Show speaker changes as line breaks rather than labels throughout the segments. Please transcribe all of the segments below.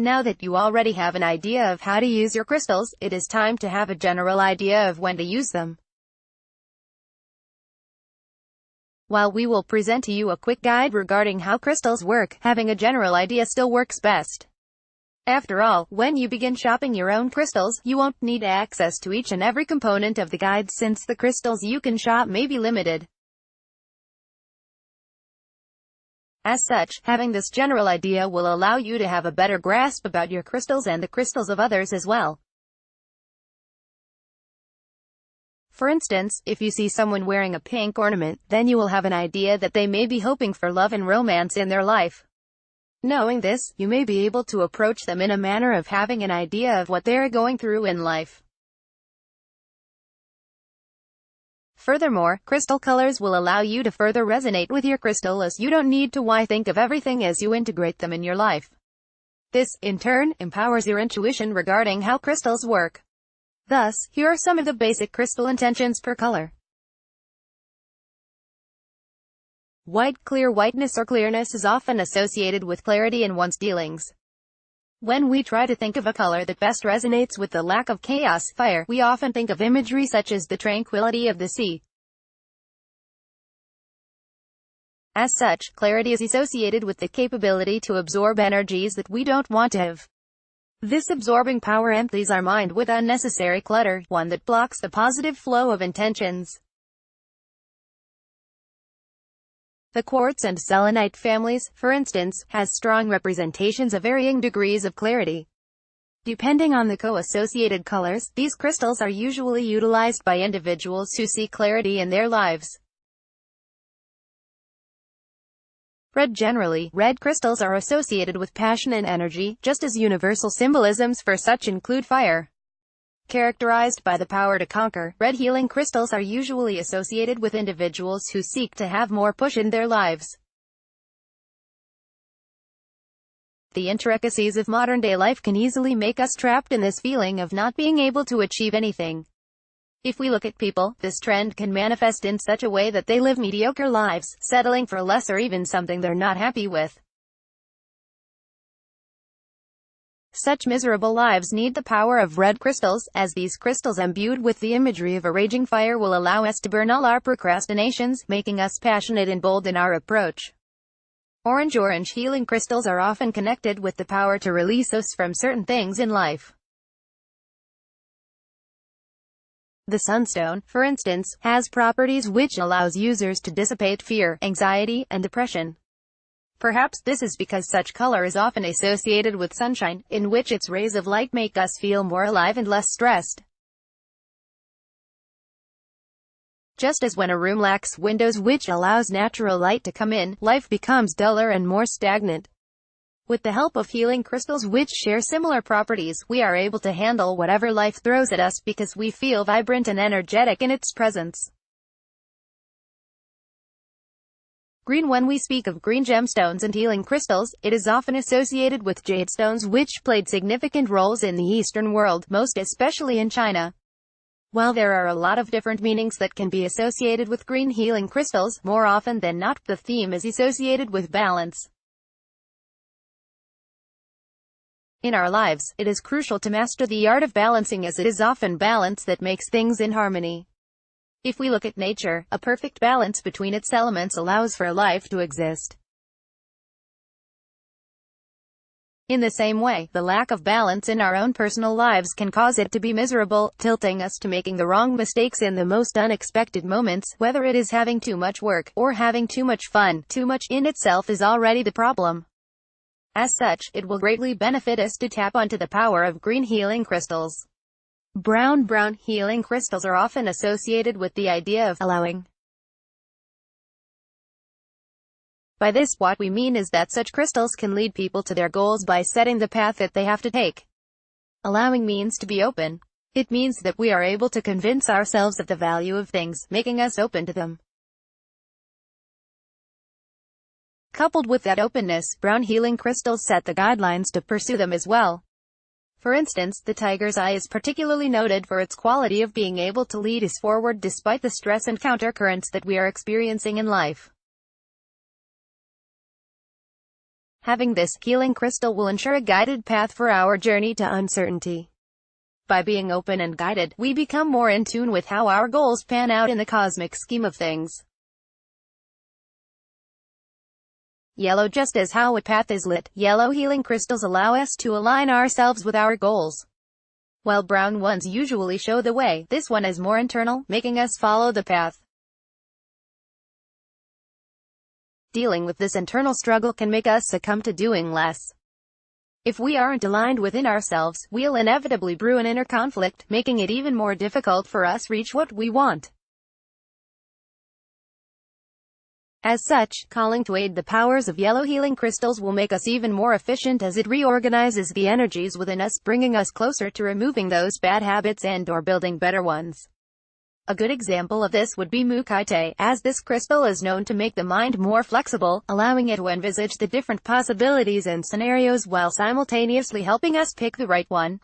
Now that you already have an idea of how to use your crystals, it is time to have a general idea of when to use them. While we will present to you a quick guide regarding how crystals work, having a general idea still works best. After all, when you begin shopping your own crystals, you won't need access to each and every component of the guide since the crystals you can shop may be limited. As such, having this general idea will allow you to have a better grasp about your crystals and the crystals of others as well. For instance, if you see someone wearing a pink ornament, then you will have an idea that they may be hoping for love and romance in their life. Knowing this, you may be able to approach them in a manner of having an idea of what they are going through in life. Furthermore, crystal colors will allow you to further resonate with your crystal as you don't need to think of everything as you integrate them in your life. This, in turn, empowers your intuition regarding how crystals work. Thus, here are some of the basic crystal intentions per color. White. Clear whiteness or clearness is often associated with clarity in one's dealings. When we try to think of a color that best resonates with the lack of chaos, fire, we often think of imagery such as the tranquility of the sea. As such, clarity is associated with the capability to absorb energies that we don't want to have. This absorbing power empties our mind with unnecessary clutter, one that blocks the positive flow of intentions. The quartz and selenite families, for instance, has strong representations of varying degrees of clarity. Depending on the co-associated colors, these crystals are usually utilized by individuals who seek clarity in their lives. Red. Generally, red crystals are associated with passion and energy, just as universal symbolisms for such include fire. Characterized by the power to conquer, red healing crystals are usually associated with individuals who seek to have more push in their lives. The intricacies of modern-day life can easily make us trapped in this feeling of not being able to achieve anything. If we look at people, this trend can manifest in such a way that they live mediocre lives, settling for less or even something they're not happy with. Such miserable lives need the power of red crystals, as these crystals imbued with the imagery of a raging fire will allow us to burn all our procrastinations, making us passionate and bold in our approach. Orange healing crystals are often connected with the power to release us from certain things in life. The sunstone, for instance, has properties which allows users to dissipate fear, anxiety, and depression. Perhaps this is because such color is often associated with sunshine, in which its rays of light make us feel more alive and less stressed. Just as when a room lacks windows which allows natural light to come in, life becomes duller and more stagnant. With the help of healing crystals which share similar properties, we are able to handle whatever life throws at us because we feel vibrant and energetic in its presence. Green. When we speak of green gemstones and healing crystals, it is often associated with jade stones which played significant roles in the Eastern world, most especially in China. While there are a lot of different meanings that can be associated with green healing crystals, more often than not, the theme is associated with balance. In our lives, it is crucial to master the art of balancing, as it is often balance that makes things in harmony. If we look at nature, a perfect balance between its elements allows for life to exist. In the same way, the lack of balance in our own personal lives can cause it to be miserable, tilting us to making the wrong mistakes in the most unexpected moments, whether it is having too much work, or having too much fun. Too much in itself is already the problem. As such, it will greatly benefit us to tap onto the power of green healing crystals. Brown healing crystals are often associated with the idea of allowing. By this, what we mean is that such crystals can lead people to their goals by setting the path that they have to take. Allowing means to be open. It means that we are able to convince ourselves of the value of things, making us open to them. Coupled with that openness, brown healing crystals set the guidelines to pursue them as well. For instance, the tiger's eye is particularly noted for its quality of being able to lead us forward despite the stress and countercurrents that we are experiencing in life. Having this healing crystal will ensure a guided path for our journey to uncertainty. By being open and guided, we become more in tune with how our goals pan out in the cosmic scheme of things. Yellow. Just as how a path is lit, yellow healing crystals allow us to align ourselves with our goals. While brown ones usually show the way, this one is more internal, making us follow the path. Dealing with this internal struggle can make us succumb to doing less. If we aren't aligned within ourselves, we'll inevitably brew an inner conflict, making it even more difficult for us to reach what we want. As such, calling to aid the powers of yellow healing crystals will make us even more efficient as it reorganizes the energies within us, bringing us closer to removing those bad habits and/or building better ones. A good example of this would be Mukite, as this crystal is known to make the mind more flexible, allowing it to envisage the different possibilities and scenarios while simultaneously helping us pick the right one.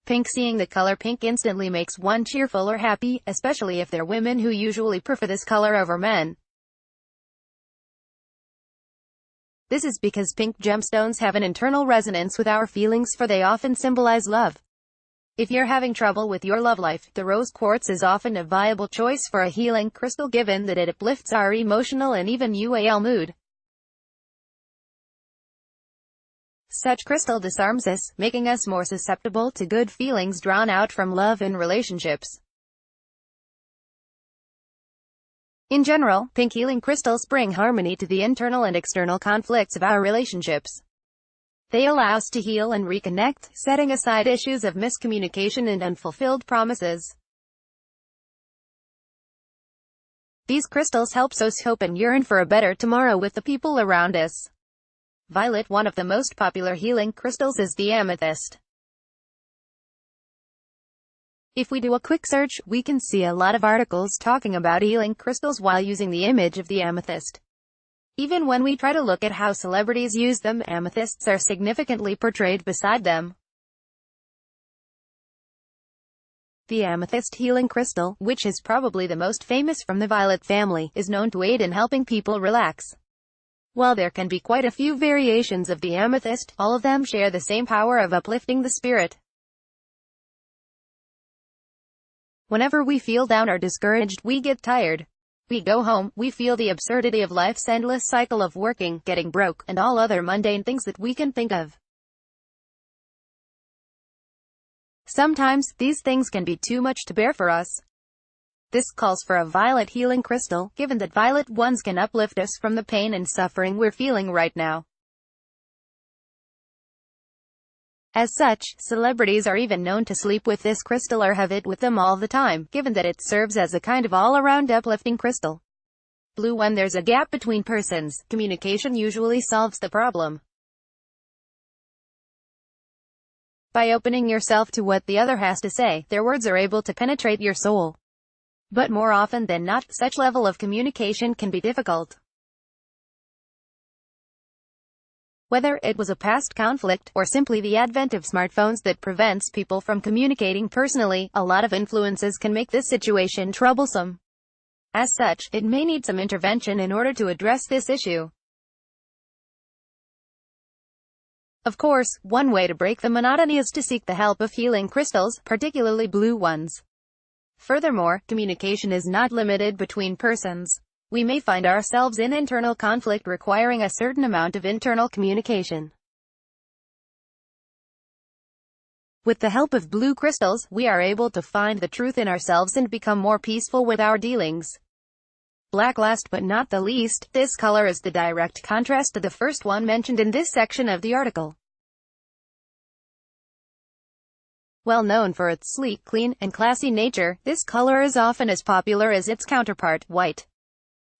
Pink. Seeing the color pink instantly makes one cheerful or happy, especially if they're women who usually prefer this color over men. This is because pink gemstones have an internal resonance with our feelings, for they often symbolize love. If you're having trouble with your love life, the rose quartz is often a viable choice for a healing crystal, given that it uplifts our emotional and even UAL mood. Such crystal disarms us, making us more susceptible to good feelings drawn out from love and relationships. In general, pink healing crystals bring harmony to the internal and external conflicts of our relationships. They allow us to heal and reconnect, setting aside issues of miscommunication and unfulfilled promises. These crystals help us hope and yearn for a better tomorrow with the people around us. Violet. One of the most popular healing crystals is the amethyst. If we do a quick search, we can see a lot of articles talking about healing crystals while using the image of the amethyst. Even when we try to look at how celebrities use them, amethysts are significantly portrayed beside them. The amethyst healing crystal, which is probably the most famous from the violet family, is known to aid in helping people relax. While there can be quite a few variations of the amethyst, all of them share the same power of uplifting the spirit. Whenever we feel down or discouraged, we get tired. We go home, we feel the absurdity of life's endless cycle of working, getting broke, and all other mundane things that we can think of. Sometimes, these things can be too much to bear for us. This calls for a violet healing crystal, given that violet ones can uplift us from the pain and suffering we're feeling right now. As such, celebrities are even known to sleep with this crystal or have it with them all the time, given that it serves as a kind of all-around uplifting crystal. Blue. When there's a gap between persons, communication usually solves the problem. By opening yourself to what the other has to say, their words are able to penetrate your soul. But more often than not, such level of communication can be difficult. Whether it was a past conflict, or simply the advent of smartphones that prevents people from communicating personally, a lot of influences can make this situation troublesome. As such, it may need some intervention in order to address this issue. Of course, one way to break the monotony is to seek the help of healing crystals, particularly blue ones. Furthermore, communication is not limited between persons. We may find ourselves in internal conflict requiring a certain amount of internal communication. With the help of blue crystals, we are able to find the truth in ourselves and become more peaceful with our dealings. Black. Last but not the least, this color is the direct contrast to the first one mentioned in this section of the article. Well known for its sleek, clean, and classy nature, this color is often as popular as its counterpart, white.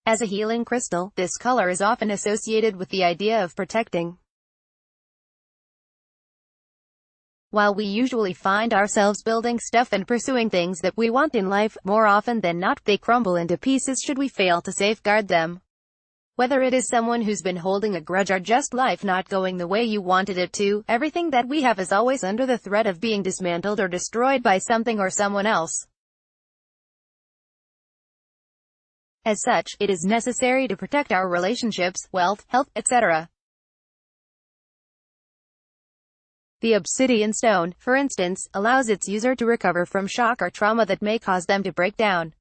As a healing crystal, this color is often associated with the idea of protecting. While we usually find ourselves building stuff and pursuing things that we want in life, more often than not, they crumble into pieces should we fail to safeguard them. Whether it is someone who's been holding a grudge or just life not going the way you wanted it to, everything that we have is always under the threat of being dismantled or destroyed by something or someone else. As such, it is necessary to protect our relationships, wealth, health, etc. The obsidian stone, for instance, allows its user to recover from shock or trauma that may cause them to break down.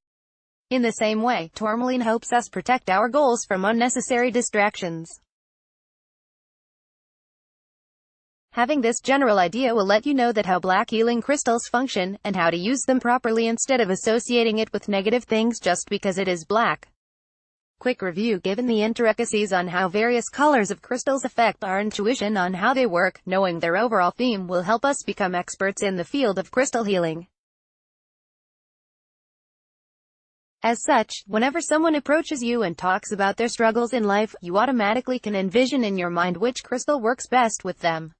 In the same way, tourmaline helps us protect our goals from unnecessary distractions. Having this general idea will let you know that how black healing crystals function, and how to use them properly instead of associating it with negative things just because it is black. Quick review. Given the intricacies on how various colors of crystals affect our intuition on how they work, knowing their overall theme will help us become experts in the field of crystal healing. As such, whenever someone approaches you and talks about their struggles in life, you automatically can envision in your mind which crystal works best with them.